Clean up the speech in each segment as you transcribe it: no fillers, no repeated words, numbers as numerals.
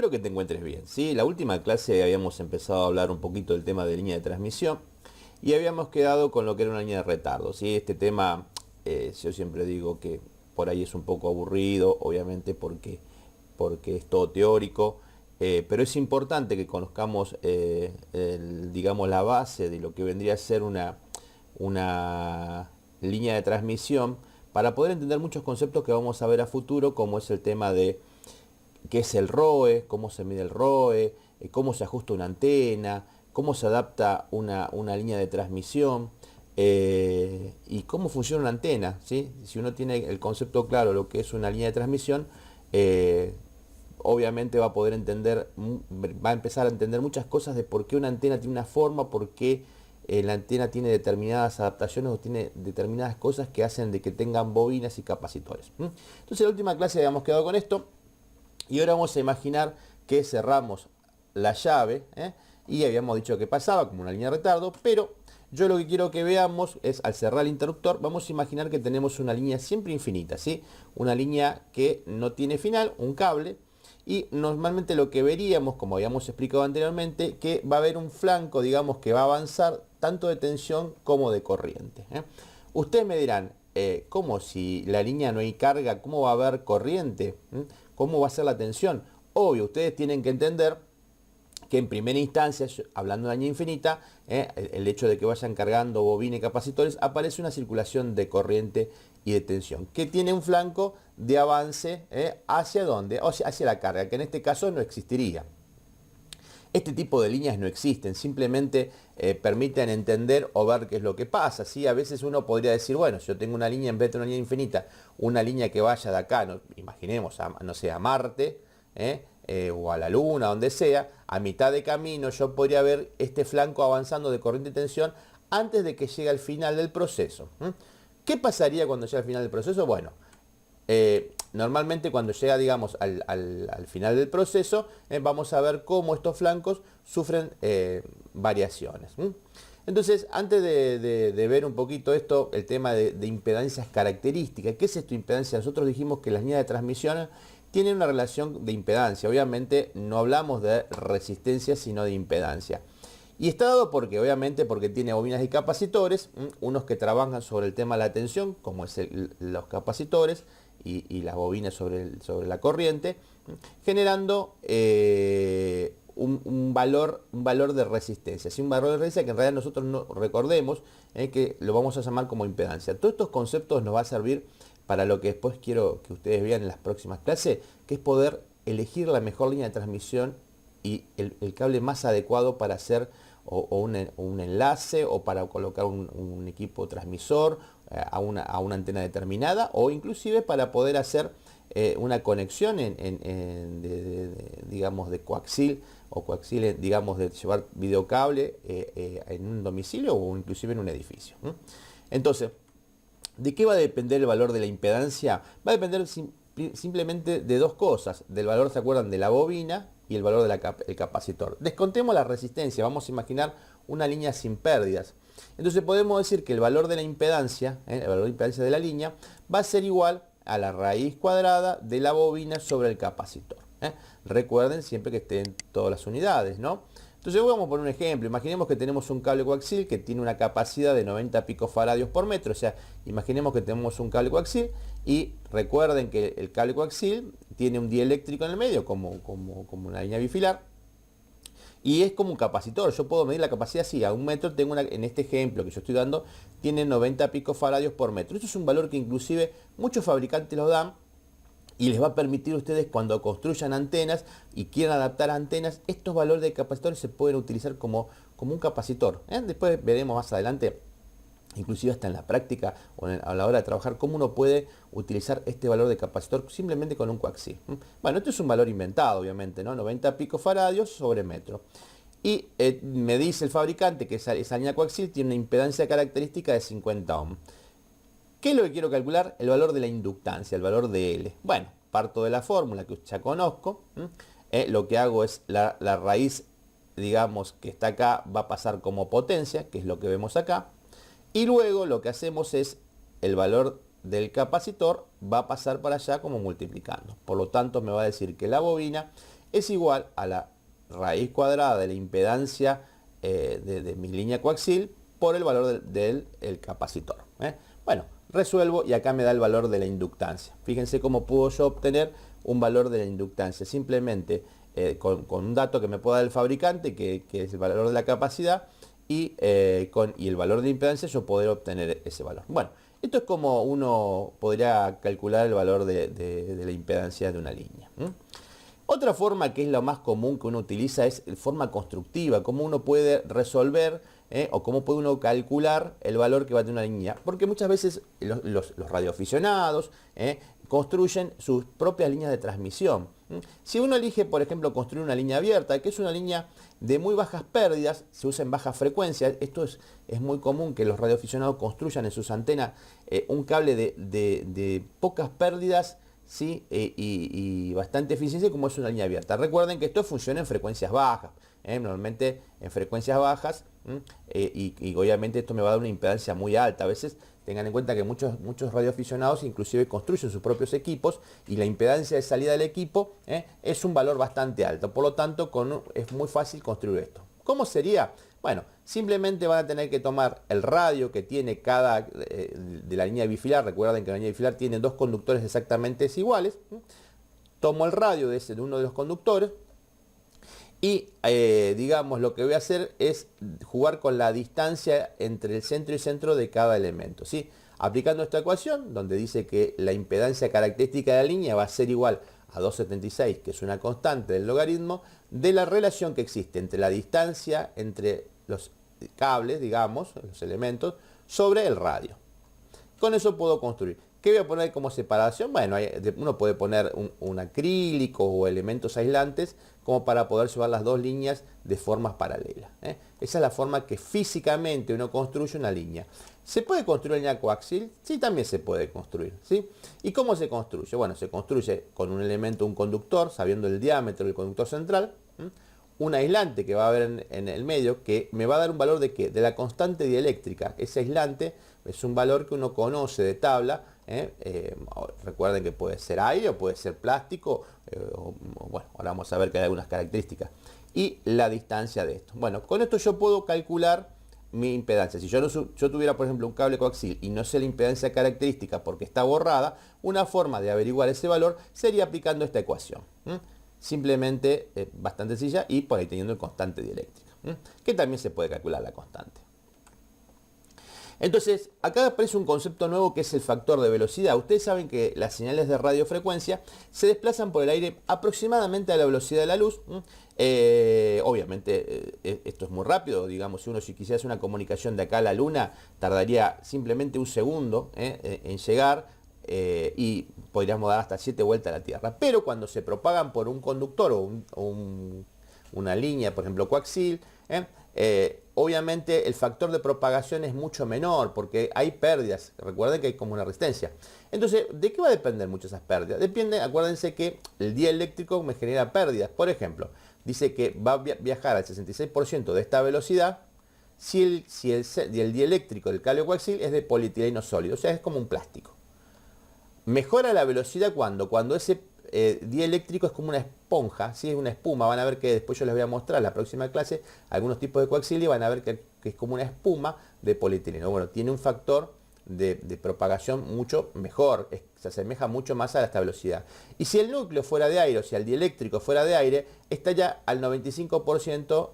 espero que te encuentres bien. ¿Sí? La última clase habíamos empezado a hablar un poquito del tema de línea de transmisión y habíamos quedado con lo que era una línea de retardo. ¿Sí? Este tema, yo siempre digo que por ahí es un poco aburrido, obviamente porque es todo teórico, pero es importante que conozcamos, digamos, la base de lo que vendría a ser una línea de transmisión para poder entender muchos conceptos que vamos a ver a futuro, como es el tema de qué es el ROE, cómo se mide el ROE, cómo se ajusta una antena, cómo se adapta una línea de transmisión y cómo funciona una antena. ¿Sí? Si uno tiene el concepto claro de lo que es una línea de transmisión, obviamente va a poder entender, va a empezar a entender muchas cosas de por qué una antena tiene una forma, por qué la antena tiene determinadas adaptaciones o tiene determinadas cosas que hacen de que tengan bobinas y capacitores. Entonces en la última clase habíamos quedado con esto. Y ahora vamos a imaginar que cerramos la llave, y habíamos dicho que pasaba como una línea de retardo, pero yo lo que quiero que veamos es, al cerrar el interruptor, vamos a imaginar que tenemos una línea siempre infinita, ¿sí? Una línea que no tiene final, un cable, y normalmente lo que veríamos, como habíamos explicado anteriormente, que va a haber un flanco, digamos, que va a avanzar tanto de tensión como de corriente. Ustedes me dirán, ¿cómo si la línea no hay carga? ¿Cómo va a haber corriente? ¿Cómo va a ser la tensión? Obvio, ustedes tienen que entender que en primera instancia, hablando de línea infinita, el hecho de que vayan cargando bobina y capacitores, aparece una circulación de corriente y de tensión, que tiene un flanco de avance, ¿hacia dónde? O sea, hacia la carga, que en este caso no existiría. Este tipo de líneas no existen, simplemente permiten entender o ver qué es lo que pasa. ¿Sí? A veces uno podría decir, bueno, si yo tengo una línea en vez de una línea infinita, una línea que vaya de acá, no, imaginemos, no sé, a Marte, o a la Luna, donde sea, a mitad de camino yo podría ver este flanco avanzando de corriente y tensión antes de que llegue al final del proceso. ¿Qué pasaría cuando llegue al final del proceso? Bueno, normalmente cuando llega, digamos, al final del proceso, vamos a ver cómo estos flancos sufren variaciones. Entonces, antes de ver un poquito esto, el tema de impedancias características, ¿qué es esto impedancia? Nosotros dijimos que las líneas de transmisión tienen una relación de impedancia. Obviamente no hablamos de resistencia, sino de impedancia. Y está dado porque, obviamente, porque tiene bobinas y capacitores, unos que trabajan sobre el tema de la tensión, como es los capacitores, y las bobinas sobre la corriente, generando un valor de resistencia. ¿Sí? Un valor de resistencia que en realidad nosotros no recordemos, que lo vamos a llamar como impedancia. Todos estos conceptos nos va a servir para lo que después quiero que ustedes vean en las próximas clases, que es poder elegir la mejor línea de transmisión y el cable más adecuado para hacer un enlace o para colocar un equipo transmisor a una antena determinada, o inclusive para poder hacer una conexión digamos, de coaxil o coaxil, digamos, de llevar videocable en un domicilio o inclusive en un edificio. Entonces, ¿de qué va a depender el valor de la impedancia? Va a depender simplemente de dos cosas. Del valor, ¿se acuerdan? De la bobina y el valor del capacitor. Descontemos la resistencia. Vamos a imaginar una línea sin pérdidas. Entonces podemos decir que el valor de la impedancia, el valor de impedancia de la línea, va a ser igual a la raíz cuadrada de la bobina sobre el capacitor. Recuerden siempre que estén todas las unidades, ¿no? Entonces vamos a poner un ejemplo. Imaginemos que tenemos un cable coaxil que tiene una capacidad de 90 picofaradios por metro. O sea, imaginemos que tenemos un cable coaxil y recuerden que el cable coaxil tiene un dieléctrico en el medio, como una línea bifilar. Y es como un capacitor. Yo puedo medir la capacidad así. A un metro tengo en este ejemplo que yo estoy dando, tiene 90 picofaradios por metro. Esto es un valor que inclusive muchos fabricantes lo dan, y les va a permitir a ustedes, cuando construyan antenas y quieran adaptar antenas, estos valores de capacitores se pueden utilizar como un capacitor. Después veremos más adelante, inclusive hasta en la práctica o a la hora de trabajar, cómo uno puede utilizar este valor de capacitor simplemente con un coaxil. Bueno, esto es un valor inventado, obviamente, ¿no? 90 picofaradios sobre metro. Y me dice el fabricante que esa línea coaxil tiene una impedancia característica de 50 ohms. ¿Qué es lo que quiero calcular? El valor de la inductancia, el valor de L. Bueno, parto de la fórmula que ya conozco. Lo que hago es la raíz, digamos, que está acá, va a pasar como potencia, que es lo que vemos acá. Y luego lo que hacemos es el valor del capacitor va a pasar para allá como multiplicando. Por lo tanto, me va a decir que la bobina es igual a la raíz cuadrada de la impedancia de mi línea coaxil por el valor del capacitor. Bueno, resuelvo y acá me da el valor de la inductancia. Fíjense cómo puedo yo obtener un valor de la inductancia. Simplemente con un dato que me pueda dar el fabricante, que es el valor de la capacidad, y el valor de la impedancia, yo poder obtener ese valor. Bueno, esto es como uno podría calcular el valor de la impedancia de una línea. Otra forma que es la más común que uno utiliza es la forma constructiva, cómo uno puede resolver o cómo puede uno calcular el valor que va a tener una línea. Porque muchas veces los radioaficionados construyen sus propias líneas de transmisión. Si uno elige, por ejemplo, construir una línea abierta, que es una línea de muy bajas pérdidas, se usa en bajas frecuencias, esto es muy común que los radioaficionados construyan en sus antenas un cable de pocas pérdidas, ¿sí? Y bastante eficiencia, como es una línea abierta. Recuerden que esto funciona en frecuencias bajas, normalmente en frecuencias bajas, y obviamente esto me va a dar una impedancia muy alta. A veces tengan en cuenta que muchos radioaficionados inclusive construyen sus propios equipos y la impedancia de salida del equipo es un valor bastante alto. Por lo tanto, es muy fácil construir esto. ¿Cómo sería? Bueno, simplemente van a tener que tomar el radio que tiene cada de la línea bifilar. Recuerden que la línea bifilar tiene dos conductores exactamente iguales. Tomo el radio de uno de los conductores y digamos, lo que voy a hacer es jugar con la distancia entre el centro y centro de cada elemento, ¿sí? Aplicando esta ecuación, donde dice que la impedancia característica de la línea va a ser igual a 276, que es una constante del logaritmo, de la relación que existe entre la distancia entre los cables, digamos, los elementos, sobre el radio. Con eso puedo construir. ¿Qué voy a poner como separación? Bueno, uno puede poner un acrílico o elementos aislantes como para poder llevar las dos líneas de formas paralelas. Esa es la forma que físicamente uno construye una línea. ¿Se puede construir una línea coaxil? Sí, también se puede construir, ¿sí? ¿Y cómo se construye? Bueno, se construye con un elemento, un conductor, sabiendo el diámetro del conductor central, un aislante que va a haber en el medio, que me va a dar un valor de ¿qué? De la constante dieléctrica. Ese aislante es un valor que uno conoce de tabla. Recuerden que puede ser aire o puede ser plástico. Bueno, ahora vamos a ver que hay algunas características. Y la distancia de esto. Bueno, con esto yo puedo calcular mi impedancia. Si yo tuviera, por ejemplo, un cable coaxil y no sé la impedancia característica porque está borrada, una forma de averiguar ese valor sería aplicando esta ecuación. Simplemente bastante sencilla y por ahí teniendo el constante dieléctrica, que también se puede calcular la constante. Entonces, acá aparece un concepto nuevo que es el factor de velocidad. Ustedes saben que las señales de radiofrecuencia se desplazan por el aire aproximadamente a la velocidad de la luz. Obviamente esto es muy rápido, digamos, si quisiera hacer una comunicación de acá a la luna, tardaría simplemente un segundo en llegar, y podríamos dar hasta 7 vueltas a la Tierra. Pero cuando se propagan por un conductor o una línea, por ejemplo, coaxil, obviamente el factor de propagación es mucho menor porque hay pérdidas. Recuerden que hay como una resistencia. Entonces, ¿de qué va a depender mucho esas pérdidas? Depende, acuérdense que el dieléctrico me genera pérdidas. Por ejemplo, dice que va a viajar al 66% de esta velocidad si el dieléctrico del cable coaxil es de polietileno sólido, o sea, es como un plástico. Mejora la velocidad cuando ese dieléctrico es como una esponja, ¿sí? Es una espuma. Van a ver que después yo les voy a mostrar en la próxima clase algunos tipos de coaxil y van a ver que es como una espuma de polietileno. Bueno, tiene un factor de propagación mucho mejor, se asemeja mucho más a esta velocidad. Y si el núcleo fuera de aire, o si el dieléctrico fuera de aire, está ya al 95%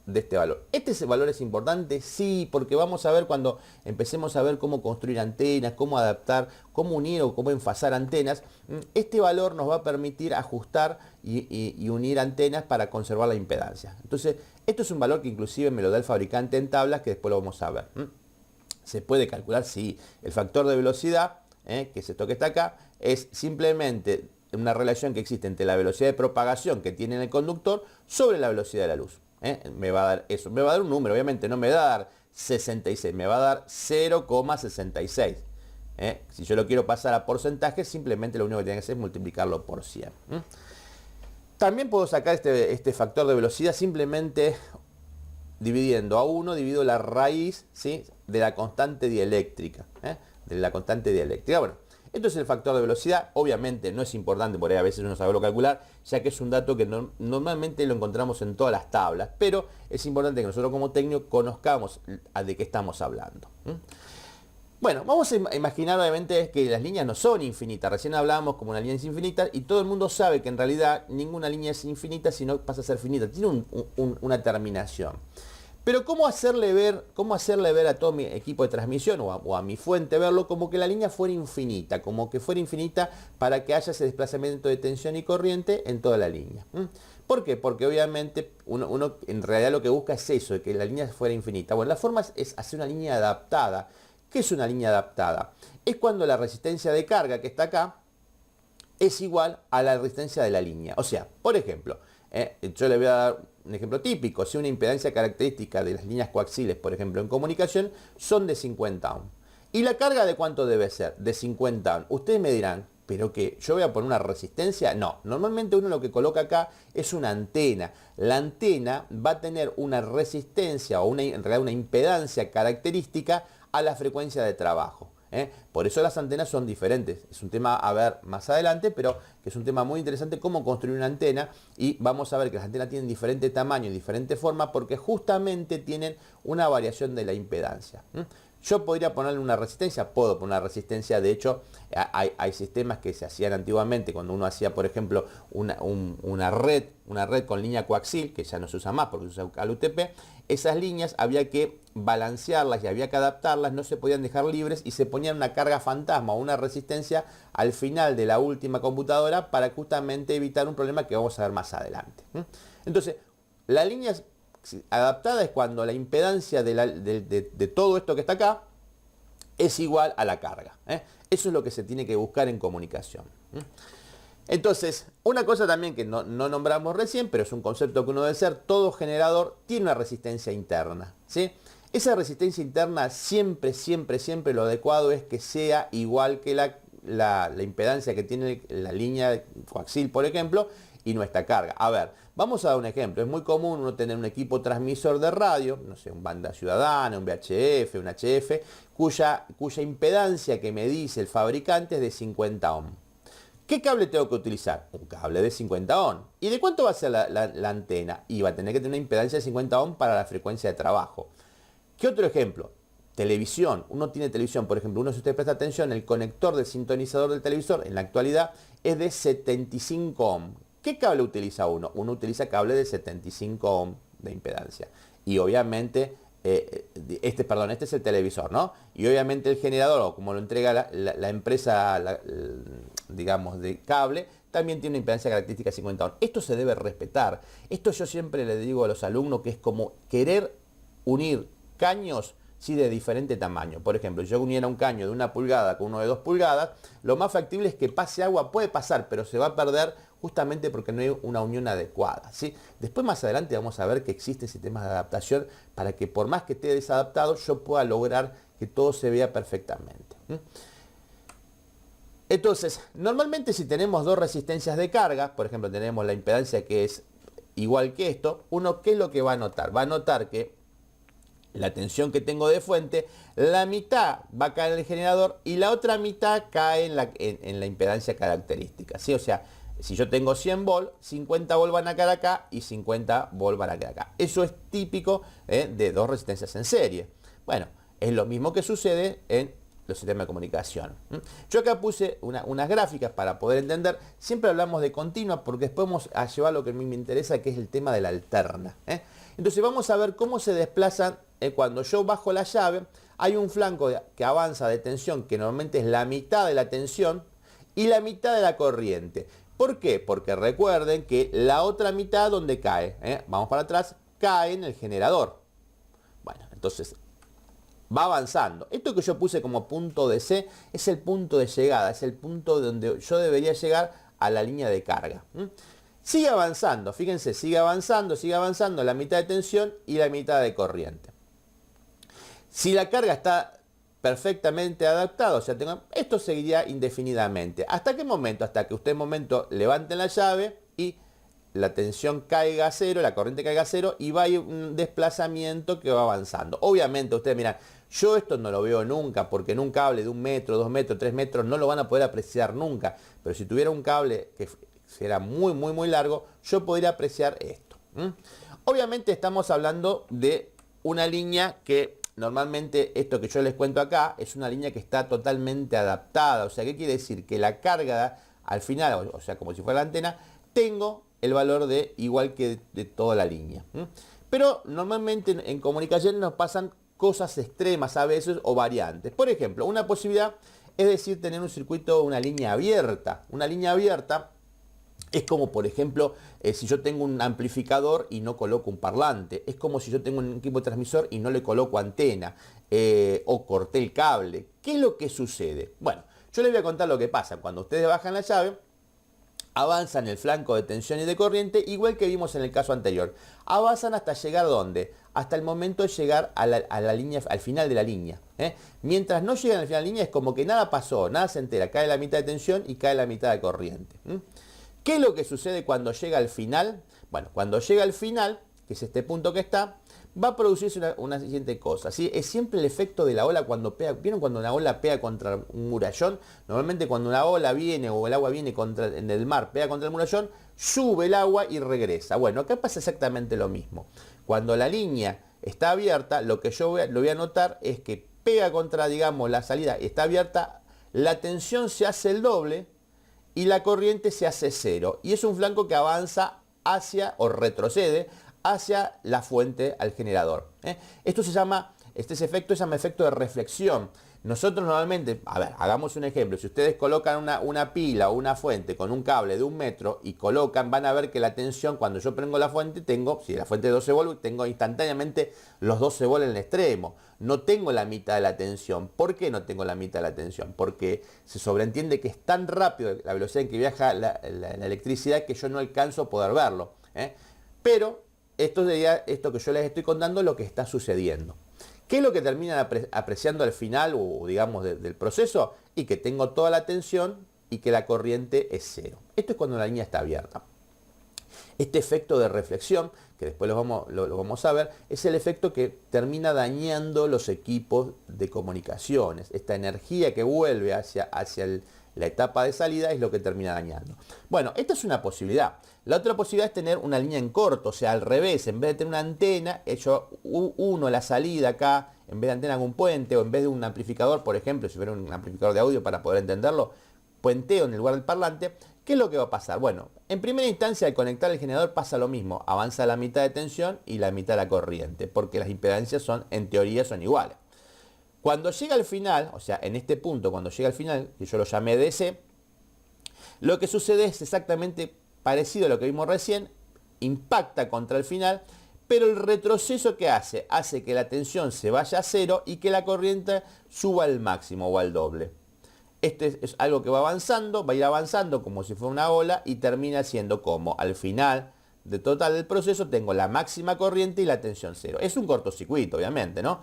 de este valor. ¿Este valor es importante? Sí, porque vamos a ver cuando empecemos a ver cómo construir antenas, cómo adaptar, cómo unir o cómo enfasar antenas. Este valor nos va a permitir ajustar y unir antenas para conservar la impedancia. Entonces, esto es un valor que inclusive me lo da el fabricante en tablas, que después lo vamos a ver. Se puede calcular, sí. El factor de velocidad, que es esto que está acá, es simplemente una relación que existe entre la velocidad de propagación que tiene en el conductor sobre la velocidad de la luz. Me va a dar eso, me va a dar un número, obviamente no me va a dar 66, me va a dar 0,66. Si yo lo quiero pasar a porcentaje, simplemente lo único que tiene que hacer es multiplicarlo por 100. También puedo sacar este factor de velocidad simplemente dividiendo a 1, divido la raíz, ¿sí? De la constante dieléctrica. De la constante dieléctrica. Bueno, Esto es el factor de velocidad. Obviamente no es importante, por ahí a veces uno sabe lo calcular, ya que es un dato que normalmente lo encontramos en todas las tablas, pero es importante que nosotros como técnicos conozcamos de qué estamos hablando. Bueno, vamos a imaginar obviamente que las líneas no son infinitas. Recién hablábamos como una línea es infinita y todo el mundo sabe que en realidad ninguna línea es infinita, sino pasa a ser finita. Tiene una terminación. Pero ¿cómo hacerle ver a todo mi equipo de transmisión o a mi fuente verlo como que la línea fuera infinita? Como que fuera infinita para que haya ese desplazamiento de tensión y corriente en toda la línea. ¿Por qué? Porque obviamente uno en realidad lo que busca es eso, de que la línea fuera infinita. Bueno, la forma es hacer una línea adaptada. ¿Qué es una línea adaptada? Es cuando la resistencia de carga que está acá es igual a la resistencia de la línea. O sea, por ejemplo, yo le voy a dar un ejemplo típico. Si una impedancia característica de las líneas coaxiales, por ejemplo, en comunicación, son de 50 ohms. ¿Y la carga de cuánto debe ser? De 50 ohms. Ustedes me dirán, ¿pero qué? ¿Yo voy a poner una resistencia? No. Normalmente uno lo que coloca acá es una antena. La antena va a tener una resistencia o en realidad una impedancia característica a la frecuencia de trabajo. Por eso las antenas son diferentes. Es un tema a ver más adelante, pero que es un tema muy interesante cómo construir una antena, y vamos a ver que las antenas tienen diferente tamaño y diferente forma porque justamente tienen una variación de la impedancia. Yo podría ponerle una resistencia, puedo poner una resistencia. De hecho, hay sistemas que se hacían antiguamente cuando uno hacía, por ejemplo, una red con línea coaxial, que ya no se usa más porque se usa al UTP. Esas líneas había que balancearlas y había que adaptarlas, no se podían dejar libres y se ponían una carga fantasma o una resistencia al final de la última computadora para justamente evitar un problema que vamos a ver más adelante. Entonces, la línea adaptada es cuando la impedancia de todo esto que está acá es igual a la carga. Eso es lo que se tiene que buscar en comunicación. Entonces, una cosa también que no nombramos recién, pero es un concepto que uno debe ser: todo generador tiene una resistencia interna, ¿sí? Esa resistencia interna siempre lo adecuado es que sea igual que la impedancia que tiene la línea coaxial, por ejemplo, y nuestra carga. A ver, vamos a dar un ejemplo. Es muy común uno tener un equipo transmisor de radio, no sé, un banda ciudadana, un VHF, un HF, cuya impedancia que me dice el fabricante es de 50 ohms. ¿Qué cable tengo que utilizar? Un cable de 50 ohms. ¿Y de cuánto va a ser la antena? Y va a tener que tener una impedancia de 50 ohms para la frecuencia de trabajo. ¿Qué otro ejemplo? Televisión. Uno tiene televisión, por ejemplo, si usted presta atención, el conector del sintonizador del televisor en la actualidad es de 75 ohms. ¿Qué cable utiliza uno? Uno utiliza cable de 75 ohms de impedancia. Y obviamente, este es el televisor, ¿no? Y obviamente el generador, o como lo entrega la empresa, digamos, de cable, también tiene una impedancia característica de 50 ohms. Esto se debe respetar. Esto yo siempre le digo a los alumnos que es como querer unir caños, sí, de diferente tamaño. Por ejemplo, si yo uniera un caño de 1 pulgada con uno de 2 pulgadas, lo más factible es que pase agua, puede pasar, pero se va a perder justamente porque no hay una unión adecuada, ¿sí? Después más adelante vamos a ver que existen sistemas de adaptación para que por más que esté desadaptado, yo pueda lograr que todo se vea perfectamente. Entonces, normalmente si tenemos dos resistencias de carga, por ejemplo, tenemos la impedancia que es igual que esto, uno, ¿qué es lo que va a notar? Va a notar que la tensión que tengo de fuente, la mitad va a caer en el generador y la otra mitad cae en la impedancia característica, ¿sí? O sea, si yo tengo 100 volts, 50 volts van a caer acá y 50 volts van a caer acá. Eso es típico de dos resistencias en serie. Bueno, es lo mismo que sucede en los sistemas de comunicación. Yo acá puse unas gráficas para poder entender. Siempre hablamos de continua porque después vamos a llevar lo que a mí me interesa, que es el tema de la alterna. Entonces vamos a ver cómo se desplazan cuando yo bajo la llave. Hay un flanco que avanza de tensión que normalmente es la mitad de la tensión y la mitad de la corriente. ¿Por qué? Porque recuerden que la otra mitad, ¿dónde cae? Vamos para atrás, cae en el generador. Bueno, entonces va avanzando. Esto que yo puse como punto de C es el punto de llegada, es el punto donde yo debería llegar a la línea de carga. Sigue avanzando, fíjense, sigue avanzando la mitad de tensión y la mitad de corriente. Si la carga está perfectamente adaptada, o sea, esto seguiría indefinidamente. ¿Hasta qué momento? Hasta que usted en un momento levanten la llave y la tensión caiga a cero, la corriente caiga a cero y va a ir un desplazamiento que va avanzando. Obviamente ustedes miran, yo esto no lo veo nunca porque en un cable de 1 metro, 2 metros, 3 metros no lo van a poder apreciar nunca. Pero si tuviera un cable que será muy largo, yo podría apreciar esto. Obviamente estamos hablando de una línea que normalmente esto que yo les cuento acá es una línea que está totalmente adaptada. O sea, ¿qué quiere decir? Que la carga al final, o sea, como si fuera la antena, tengo el valor de igual que de toda la línea. Pero normalmente en comunicaciones nos pasan cosas extremas a veces o variantes. Por ejemplo, una posibilidad es decir tener un circuito, una línea abierta. Una línea abierta es como, por ejemplo, si yo tengo un amplificador y no coloco un parlante. Es como si yo tengo un equipo de transmisor y no le coloco antena. O corté el cable. ¿Qué es lo que sucede? Bueno, yo les voy a contar lo que pasa. Cuando ustedes bajan la llave, avanzan el flanco de tensión y de corriente, igual que vimos en el caso anterior. Avanzan hasta llegar ¿dónde? Hasta el momento de llegar a la línea, al final de la línea. Mientras no llegan al final de la línea es como que nada pasó, nada se entera. Cae la mitad de tensión y cae la mitad de corriente. ¿Qué es lo que sucede cuando llega al final? Bueno, cuando llega al final, que es este punto que está, va a producirse una siguiente cosa, ¿sí? Es siempre el efecto de la ola cuando pega. ¿Vieron cuando una ola pega contra un murallón? Normalmente cuando una ola viene o el agua viene en el mar, pega contra el murallón, sube el agua y regresa. Bueno, acá pasa exactamente lo mismo. Cuando la línea está abierta, lo que yo lo voy a notar es que pega contra, digamos, la salida, está abierta, la tensión se hace el doble y la corriente se hace cero. Y es un flanco que avanza hacia o retrocede hacia la fuente, al generador. Esto se llama, este efecto se llama efecto de reflexión. Nosotros normalmente, a ver, hagamos un ejemplo. Si ustedes colocan una pila o una fuente con un cable de 1 metro y colocan, van a ver que la tensión, cuando yo prendo la fuente, si la fuente de 12 volts, tengo instantáneamente los 12 volts en el extremo. No tengo la mitad de la tensión. ¿Por qué no tengo la mitad de la tensión? Porque se sobreentiende que es tan rápido la velocidad en que viaja la electricidad que yo no alcanzo a poder verlo. Pero esto que yo les estoy contando es lo que está sucediendo. ¿Qué es lo que terminan apreciando al final, o digamos del proceso? Y que tengo toda la tensión y que la corriente es cero. Esto es cuando la línea está abierta. Este efecto de reflexión, que después lo vamos a ver, es el efecto que termina dañando los equipos de comunicaciones. Esta energía que vuelve hacia la etapa de salida es lo que termina dañando. Bueno, esta es una posibilidad. La otra posibilidad es tener una línea en corto, o sea, al revés. En vez de tener una antena, yo uno la salida acá, en vez de antena hago un puente, o en vez de un amplificador, por ejemplo, si fuera un amplificador de audio para poder entenderlo, puenteo en el lugar del parlante. ¿Qué es lo que va a pasar? Bueno, en primera instancia al conectar el generador pasa lo mismo. Avanza la mitad de tensión y la mitad de la corriente, porque las impedancias en teoría son iguales. Cuando llega al final, o sea, en este punto, cuando llega al final, que yo lo llamé DC, lo que sucede es exactamente parecido a lo que vimos recién, impacta contra el final, pero el retroceso que hace que la tensión se vaya a cero y que la corriente suba al máximo o al doble. Este es algo que va a ir avanzando como si fuera una ola y termina siendo como al final total del proceso tengo la máxima corriente y la tensión cero. Es un cortocircuito, obviamente, ¿no?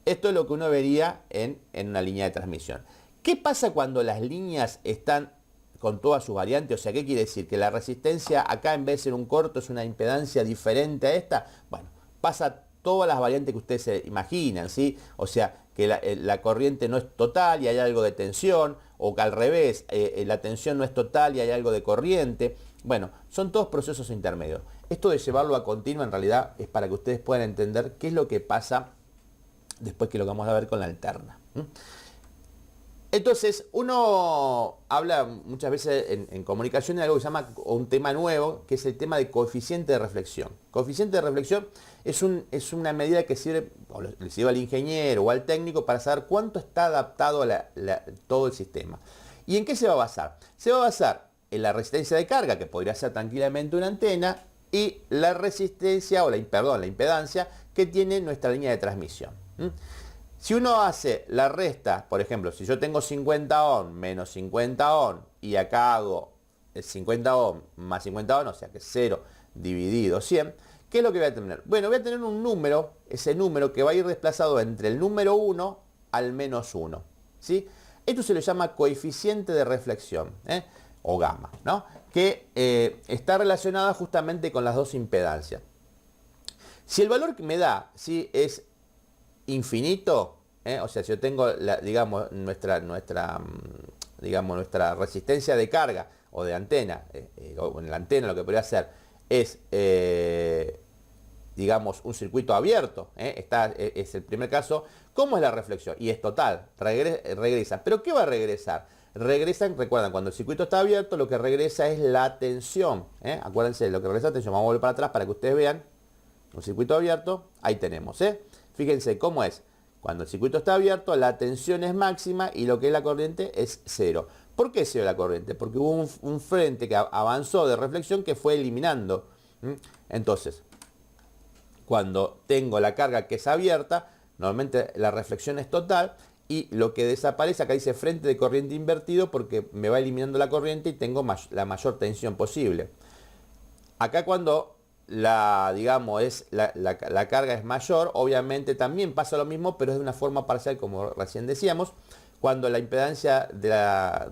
Esto es lo que uno vería en una línea de transmisión. ¿Qué pasa cuando las líneas están con todas sus variantes? O sea, ¿qué quiere decir? Que la resistencia acá en vez de ser un corto es una impedancia diferente a esta. Bueno, pasa todas las variantes que ustedes se imaginan, ¿sí? O sea, que la corriente no es total y hay algo de tensión, o que al revés, la tensión no es total y hay algo de corriente. Bueno, son todos procesos intermedios. Esto de llevarlo a continua en realidad es para que ustedes puedan entender qué es lo que pasa después, que lo vamos a ver con la alterna. Entonces, uno habla muchas veces en comunicación de algo que se llama un tema nuevo, que es el tema de coeficiente de reflexión. Coeficiente de reflexión es una medida que sirve, o le sirve al ingeniero o al técnico para saber cuánto está adaptado todo el sistema. ¿Y en qué se va a basar? Se va a basar en la resistencia de carga, que podría ser tranquilamente una antena, y la resistencia, la impedancia que tiene nuestra línea de transmisión. Si uno hace la resta, por ejemplo, si yo tengo 50 ohm menos 50 ohm y acá hago 50 ohm más 50 ohm, o sea que 0 dividido 100, ¿qué es lo que voy a tener? Bueno, voy a tener un número, ese número que va a ir desplazado entre el número 1 al menos 1. ¿Sí? Esto se le llama coeficiente de reflexión, o gamma, ¿no? que está relacionada justamente con las dos impedancias. Si el valor que me da, ¿sí?, es infinito, o sea, si yo tengo, digamos, nuestra resistencia de carga o de antena, o en la antena lo que podría hacer es, digamos, un circuito abierto, es el primer caso. ¿Cómo es la reflexión? Y es total, regresa. ¿Pero qué va a regresar? Regresan, recuerdan, cuando el circuito está abierto, lo que regresa es la tensión. Acuérdense, lo que regresa es la tensión. Vamos a volver para atrás para que ustedes vean. Un circuito abierto, ahí tenemos. Fíjense cómo es. Cuando el circuito está abierto, la tensión es máxima y lo que es la corriente es cero. ¿Por qué cero la corriente? Porque hubo un frente que avanzó de reflexión que fue eliminando. Entonces, cuando tengo la carga que es abierta, normalmente la reflexión es total y lo que desaparece, acá dice frente de corriente invertido porque me va eliminando la corriente y tengo la mayor tensión posible. Acá cuando digamos, la carga es mayor, obviamente también pasa lo mismo, pero es de una forma parcial, como recién decíamos. Cuando la impedancia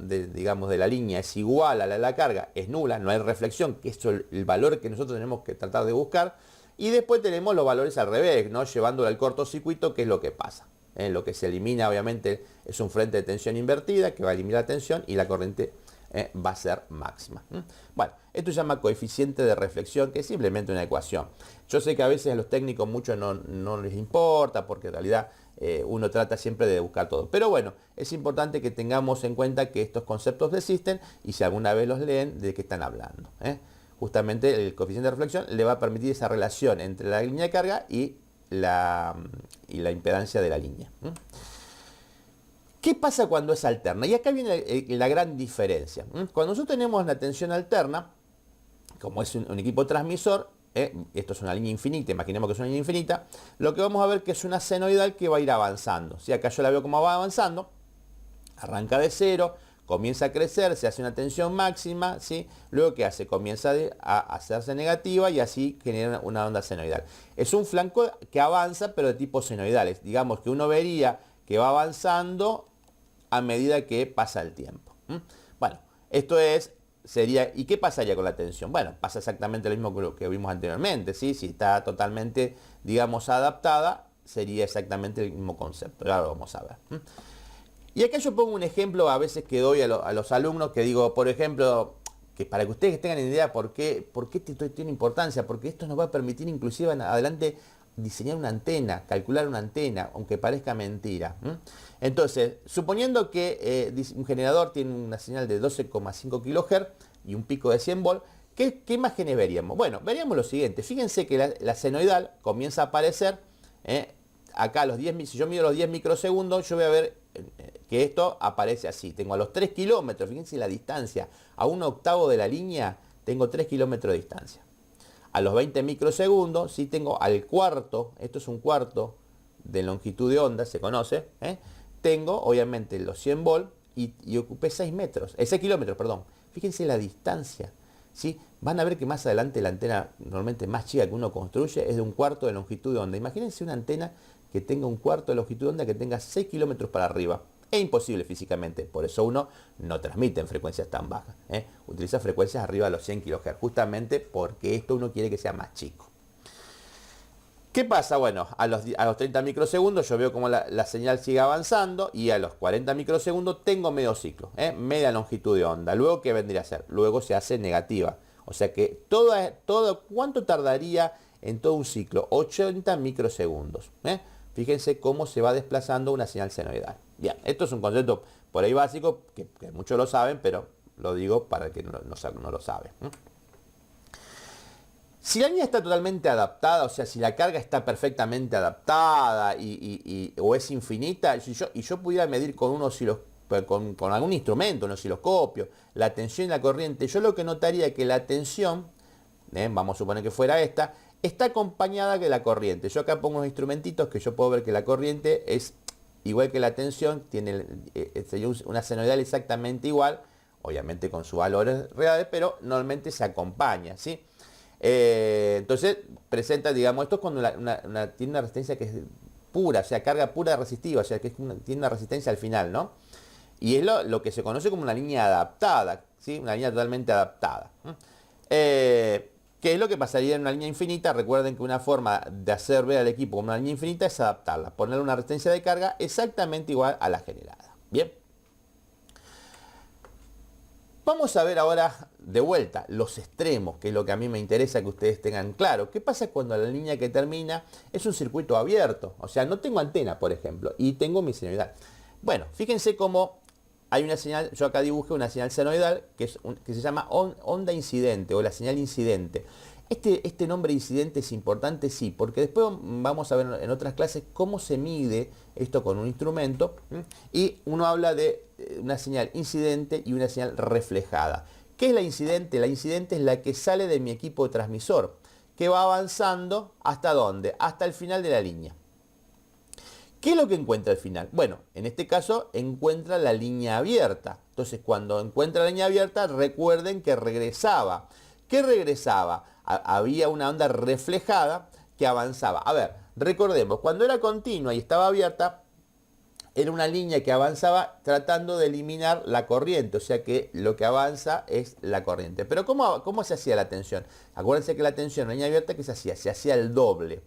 digamos, de la línea es igual a la de la carga, es nula, no hay reflexión, que es el valor que nosotros tenemos que tratar de buscar. Y después tenemos los valores al revés, ¿no?, llevándolo al cortocircuito, que es lo que pasa. Lo que se elimina, obviamente, es un frente de tensión invertida, que va a eliminar la tensión y la corriente va a ser máxima. Bueno, esto se llama coeficiente de reflexión, que es simplemente una ecuación. Yo sé que a veces a los técnicos mucho no les importa, porque en realidad uno trata siempre de buscar todo. Pero bueno, es importante que tengamos en cuenta que estos conceptos existen y si alguna vez los leen, de qué están hablando. Justamente el coeficiente de reflexión le va a permitir esa relación entre la línea de carga y la impedancia de la línea. ¿Qué pasa cuando es alterna? Y acá viene la gran diferencia. Cuando nosotros tenemos una tensión alterna, como es un equipo transmisor, esto es una línea infinita, imaginemos que es una línea infinita, lo que vamos a ver que es una senoidal que va a ir avanzando. ¿Sí? Acá yo la veo como va avanzando, arranca de cero, comienza a crecer, se hace una tensión máxima, ¿sí? Luego ¿qué hace? Comienza a hacerse negativa y así genera una onda senoidal. Es un flanco que avanza, pero de tipo senoidal. Digamos que uno vería que va avanzando a medida que pasa el tiempo. Bueno, esto sería, ¿y qué pasaría con la tensión? Bueno, pasa exactamente lo mismo que vimos anteriormente, ¿sí? Si está totalmente, digamos, adaptada, sería exactamente el mismo concepto. Ahora lo vamos a ver. Y acá yo pongo un ejemplo a veces que doy a los alumnos, que digo, por ejemplo, que para que ustedes tengan idea por qué tiene importancia, porque esto nos va a permitir inclusive en adelante diseñar una antena, calcular una antena, aunque parezca mentira. Entonces, suponiendo que un generador tiene una señal de 12,5 kHz y un pico de 100 volt, ¿qué imágenes veríamos? Bueno, veríamos lo siguiente. Fíjense que la senoidal comienza a aparecer, acá si yo mido los 10 microsegundos, yo voy a ver que esto aparece así. Tengo a los 3 kilómetros, fíjense la distancia, a un octavo de la línea tengo 3 kilómetros de distancia. A los 20 microsegundos, si tengo al cuarto, esto es un cuarto de longitud de onda, se conoce, tengo obviamente los 100 volt y ocupé 6 kilómetros, perdón. Fíjense la distancia, ¿sí? Van a ver que más adelante la antena normalmente más chica que uno construye es de un cuarto de longitud de onda. Imagínense una antena que tenga un cuarto de longitud de onda que tenga 6 kilómetros para arriba. Es imposible físicamente, por eso uno no transmite en frecuencias tan bajas. Utiliza frecuencias arriba de los 100 kHz, justamente porque esto uno quiere que sea más chico. ¿Qué pasa? Bueno, a los 30 microsegundos yo veo como la señal sigue avanzando y a los 40 microsegundos tengo medio ciclo, media longitud de onda. Luego, ¿qué vendría a ser? Luego se hace negativa. O sea que ¿cuánto tardaría en todo un ciclo? 80 microsegundos. Fíjense cómo se va desplazando una señal senoidal. Bien, esto es un concepto por ahí básico, que muchos lo saben, pero lo digo para el que no lo sabe. Si la línea está totalmente adaptada, o sea, si la carga está perfectamente adaptada o es infinita, y yo pudiera medir con con algún instrumento, un osciloscopio, la tensión y la corriente, yo lo que notaría es que la tensión, vamos a suponer que fuera esta, está acompañada de la corriente. Yo acá pongo unos instrumentitos que yo puedo ver que la corriente es igual que la tensión, sería una senoidal exactamente igual, obviamente con sus valores reales, pero normalmente se acompaña, ¿sí? Entonces presenta, digamos, esto es cuando tiene una resistencia que es pura, o sea, carga pura resistiva, o sea, que tiene una resistencia al final, ¿no? Y es lo que se conoce como una línea adaptada, ¿sí? Una línea totalmente adaptada. ¿Qué es lo que pasaría en una línea infinita? Recuerden que una forma de hacer ver al equipo como una línea infinita es adaptarla, ponerle una resistencia de carga exactamente igual a la generada. Bien. Vamos a ver ahora de vuelta los extremos, que es lo que a mí me interesa que ustedes tengan claro. ¿Qué pasa cuando la línea que termina es un circuito abierto? O sea, no tengo antena, por ejemplo, y tengo mi senoidal. Bueno, fíjense cómo hay una señal, yo acá dibujé una señal senoidal que se llama onda incidente o la señal incidente. Este nombre incidente es importante, sí, porque después vamos a ver en otras clases cómo se mide esto con un instrumento, y uno habla de una señal incidente y una señal reflejada. ¿Qué es la incidente? La incidente es la que sale de mi equipo de transmisor, que va avanzando ¿hasta dónde? Hasta el final de la línea. ¿Qué es lo que encuentra al final? Bueno, en este caso encuentra la línea abierta. Entonces, cuando encuentra la línea abierta, recuerden que regresaba. ¿Qué regresaba? Había una onda reflejada que avanzaba. A ver, recordemos, cuando era continua y estaba abierta, era una línea que avanzaba tratando de eliminar la corriente, o sea que lo que avanza es la corriente. Pero ¿cómo se hacía la tensión? Acuérdense que la tensión en la línea abierta, ¿qué se hacía? Se hacía el doble.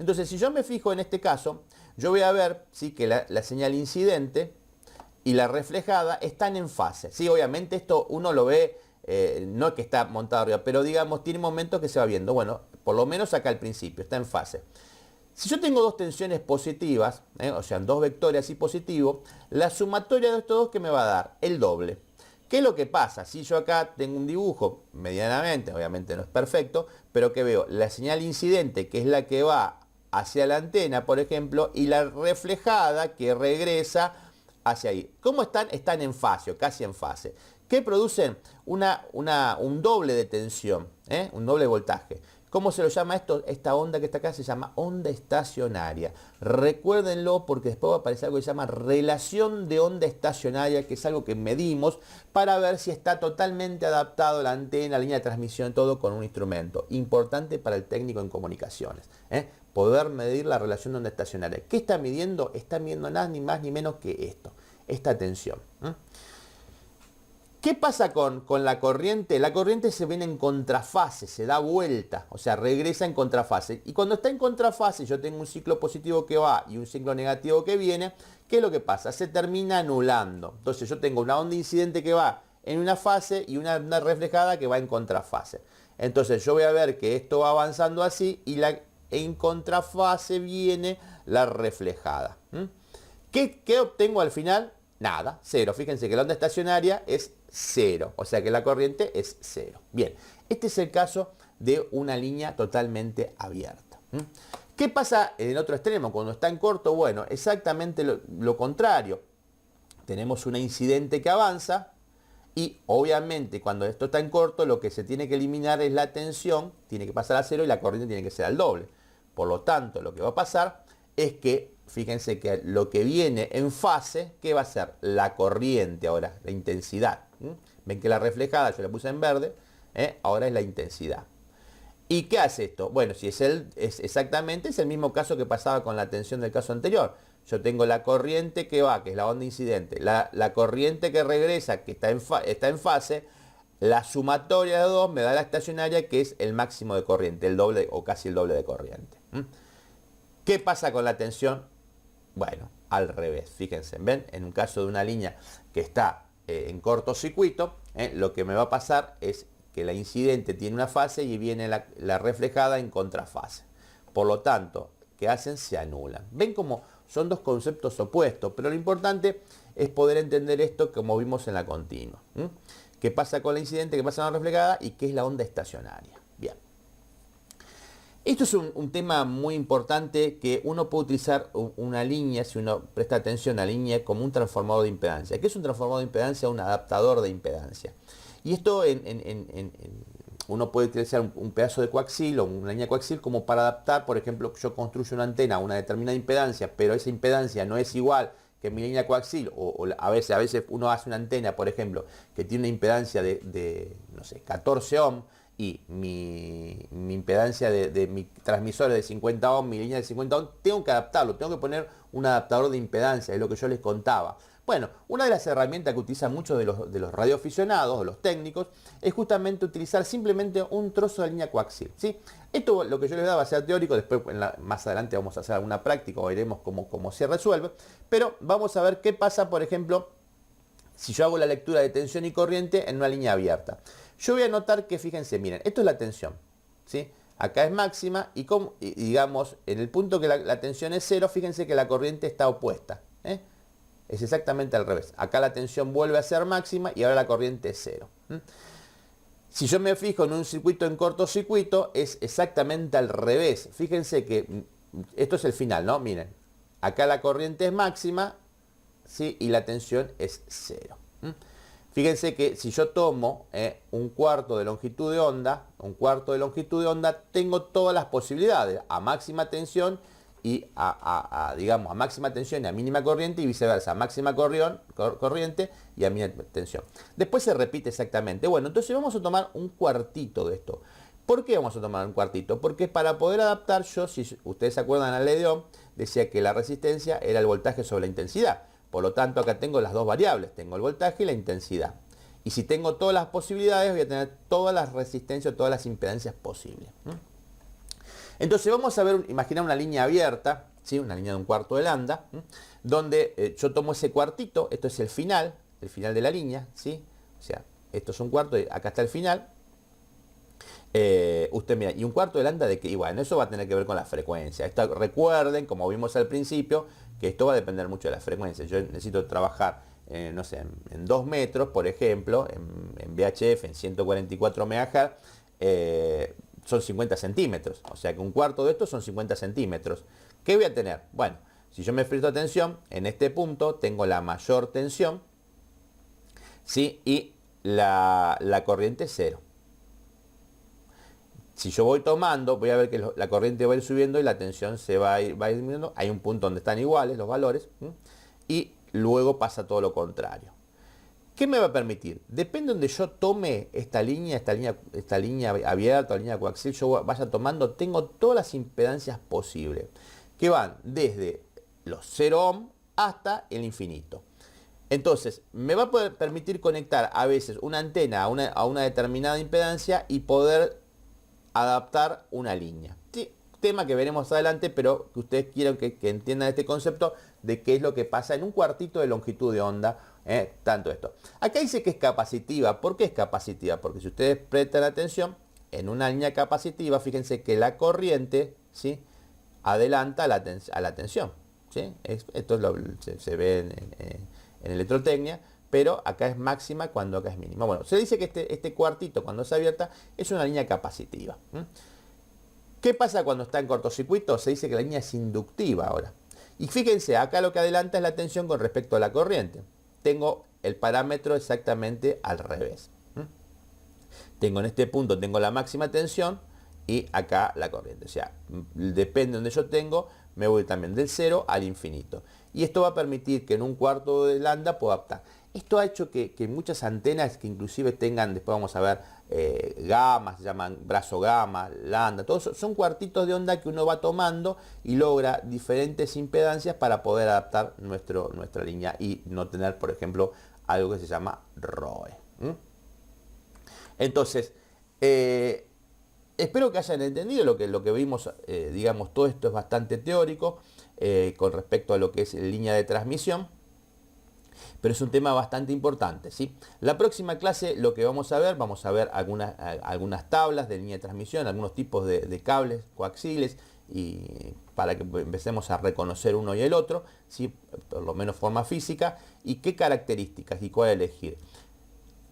Entonces, si yo me fijo en este caso, yo voy a ver, ¿sí?, que la señal incidente y la reflejada están en fase. Sí, obviamente esto uno lo ve, no que está montado arriba, pero digamos, tiene momentos que se va viendo. Bueno, por lo menos acá al principio, está en fase. Si yo tengo dos tensiones positivas, o sea, dos vectores así positivos, la sumatoria de estos dos, ¿qué me va a dar? El doble. ¿Qué es lo que pasa? Si yo acá tengo un dibujo medianamente, obviamente no es perfecto, pero que veo la señal incidente, que es la que va hacia la antena, por ejemplo, y la reflejada que regresa hacia ahí. ¿Cómo están? Están en fase, o casi en fase. ¿Qué producen? Un doble de tensión, un doble voltaje. ¿Cómo se lo llama esto? Esta onda que está acá se llama onda estacionaria. Recuérdenlo porque después va a aparecer algo que se llama relación de onda estacionaria, que es algo que medimos para ver si está totalmente adaptado la antena, la línea de transmisión, todo con un instrumento. Importante para el técnico en comunicaciones. Poder medir la relación de onda estacionaria. ¿Qué está midiendo? Está midiendo nada ni más ni menos que esto, esta tensión. ¿Qué pasa con la corriente? La corriente se viene en contrafase, se da vuelta, o sea, regresa en contrafase. Y cuando está en contrafase, yo tengo un ciclo positivo que va y un ciclo negativo que viene, ¿qué es lo que pasa? Se termina anulando. Entonces yo tengo una onda incidente que va en una fase y una reflejada que va en contrafase. Entonces yo voy a ver que esto va avanzando así y en contrafase viene la reflejada. ¿Qué obtengo al final? Nada, cero. Fíjense que la onda estacionaria es cero, o sea que la corriente es cero. Bien, este es el caso de una línea totalmente abierta. ¿Qué pasa en el otro extremo? Cuando está en corto, bueno, exactamente lo contrario. Tenemos una incidente que avanza y obviamente cuando esto está en corto, lo que se tiene que eliminar es la tensión, tiene que pasar a cero y la corriente tiene que ser al doble. Por lo tanto, lo que va a pasar es que, fíjense que lo que viene en fase, ¿qué va a ser? La corriente ahora, la intensidad. Ven que la reflejada, yo la puse en verde, ahora es la intensidad. ¿Y qué hace esto? Bueno, si es exactamente es el mismo caso que pasaba con la tensión del caso anterior. Yo tengo la corriente que va, que es la onda incidente, la corriente que regresa, que está en fase, la sumatoria de dos me da la estacionaria, que es el máximo de corriente, el doble o casi el doble de corriente. ¿Qué pasa con la tensión? Bueno, al revés, fíjense, ¿ven? En un caso de una línea que está en cortocircuito, lo que me va a pasar es que la incidente tiene una fase y viene la reflejada en contrafase. Por lo tanto, ¿qué hacen? Se anulan. ¿Ven cómo son dos conceptos opuestos? Pero lo importante es poder entender esto como vimos en la continua. ¿Qué pasa con la incidente? ¿Qué pasa con la reflejada? ¿Y qué es la onda estacionaria? Bien. Esto es un tema muy importante que uno puede utilizar una línea, si uno presta atención a la línea, como un transformador de impedancia. ¿Qué es un transformador de impedancia? Un adaptador de impedancia. Y esto uno puede utilizar un pedazo de coaxil o una línea coaxil como para adaptar, por ejemplo, yo construyo una antena a una determinada impedancia, pero esa impedancia no es igual que mi línea coaxil, o a veces uno hace una antena, por ejemplo, que tiene una impedancia de no sé, 14 ohms, y mi impedancia de mi transmisor es de 50 ohms, mi línea de 50 ohms, tengo que adaptarlo, tengo que poner un adaptador de impedancia, es lo que yo les contaba. Bueno, una de las herramientas que utilizan muchos de los radioaficionados o los técnicos es justamente utilizar simplemente un trozo de línea coaxial, ¿sí? Esto lo que yo les daba va a ser teórico, después más adelante vamos a hacer alguna práctica o veremos cómo se resuelve, pero vamos a ver qué pasa, por ejemplo, si yo hago la lectura de tensión y corriente en una línea abierta. Yo voy a notar que, fíjense, miren, esto es la tensión, ¿sí? Acá es máxima y digamos, en el punto que la tensión es cero, fíjense que la corriente está opuesta, ¿eh? Es exactamente al revés. Acá la tensión vuelve a ser máxima y ahora la corriente es cero. Si yo me fijo en un circuito en cortocircuito, es exactamente al revés. Fíjense que esto es el final, ¿no? Miren, acá la corriente es máxima, ¿sí? Y la tensión es cero. Fíjense que si yo tomo un cuarto de longitud de onda, tengo todas las posibilidades a máxima tensión y digamos, a máxima tensión y a mínima corriente y viceversa, a máxima corriente y a mínima tensión. Después se repite exactamente. Bueno, entonces vamos a tomar un cuartito de esto. ¿Por qué vamos a tomar un cuartito? Porque para poder adaptar, si ustedes se acuerdan, la ley de Ohm decía que la resistencia era el voltaje sobre la intensidad. Por lo tanto, acá tengo las dos variables, tengo el voltaje y la intensidad. Y si tengo todas las posibilidades, voy a tener todas las resistencias, todas las impedancias posibles. Entonces vamos a ver, imaginar una línea abierta, ¿sí? Una línea de un cuarto de lambda, donde yo tomo ese cuartito, esto es el final de la línea, ¿sí? O sea, esto es un cuarto, y acá está el final. Usted mira, y un cuarto de lambda de que, y bueno, eso va a tener que ver con la frecuencia. Recuerden, como vimos al principio, que esto va a depender mucho de la frecuencia. Yo necesito trabajar, no sé, en 2 metros, por ejemplo, en VHF, en 144 MHz, son 50 centímetros. O sea que un cuarto de esto son 50 centímetros. ¿Qué voy a tener? Bueno, si yo me presto atención, en este punto tengo la mayor tensión, ¿sí? Y la corriente es cero. Si yo voy tomando, voy a ver que la corriente va a ir subiendo y la tensión va a ir disminuyendo. Hay un punto donde están iguales los valores. Y luego pasa todo lo contrario. ¿Qué me va a permitir? Depende de donde yo tome esta línea abierta o línea coaxial, yo vaya tomando, tengo todas las impedancias posibles. Que van desde los 0 ohm hasta el infinito. Entonces, me va a poder permitir conectar a veces una antena a una determinada impedancia y poder adaptar una línea. Sí, tema que veremos adelante, pero que ustedes quieran que entiendan este concepto de qué es lo que pasa en un cuartito de longitud de onda, tanto esto. Acá dice que es capacitiva. ¿Por qué es capacitiva? Porque si ustedes prestan atención, en una línea capacitiva, fíjense que la corriente, ¿sí?, adelanta a la tensión, ¿sí? Esto se ve en electrotecnia, pero acá es máxima cuando acá es mínima. Bueno, se dice que este cuartito, cuando es abierta, es una línea capacitiva. ¿Qué pasa cuando está en cortocircuito? Se dice que la línea es inductiva ahora. Y fíjense, acá lo que adelanta es la tensión con respecto a la corriente. Tengo el parámetro exactamente al revés. Tengo en este punto, tengo la máxima tensión y acá la corriente. O sea, depende de donde yo tengo, me voy también del 0 al infinito. Y esto va a permitir que en un cuarto de lambda pueda adaptar. Esto ha hecho que muchas antenas que inclusive tengan, después vamos a ver, gamma, se llaman brazo gamma, lambda, todos son cuartitos de onda que uno va tomando y logra diferentes impedancias para poder adaptar nuestra línea y no tener, por ejemplo, algo que se llama ROE. Entonces, espero que hayan entendido lo que vimos, digamos, todo esto es bastante teórico con respecto a lo que es línea de transmisión. Pero es un tema bastante importante, ¿sí? La próxima clase lo que vamos a ver algunas tablas de línea de transmisión, algunos tipos de cables coaxiales y para que empecemos a reconocer uno y el otro, ¿sí?, por lo menos forma física, y qué características y cuál elegir.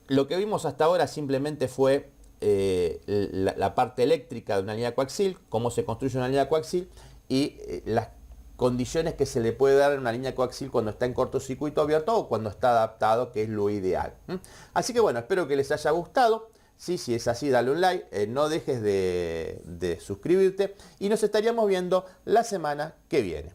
Lo que vimos hasta ahora simplemente fue la parte eléctrica de una línea coaxial, cómo se construye una línea coaxial y las condiciones que se le puede dar en una línea coaxial cuando está en cortocircuito abierto o cuando está adaptado, que es lo ideal. Así que bueno, espero que les haya gustado. Sí, si es así, dale un like, no dejes de suscribirte y nos estaríamos viendo la semana que viene.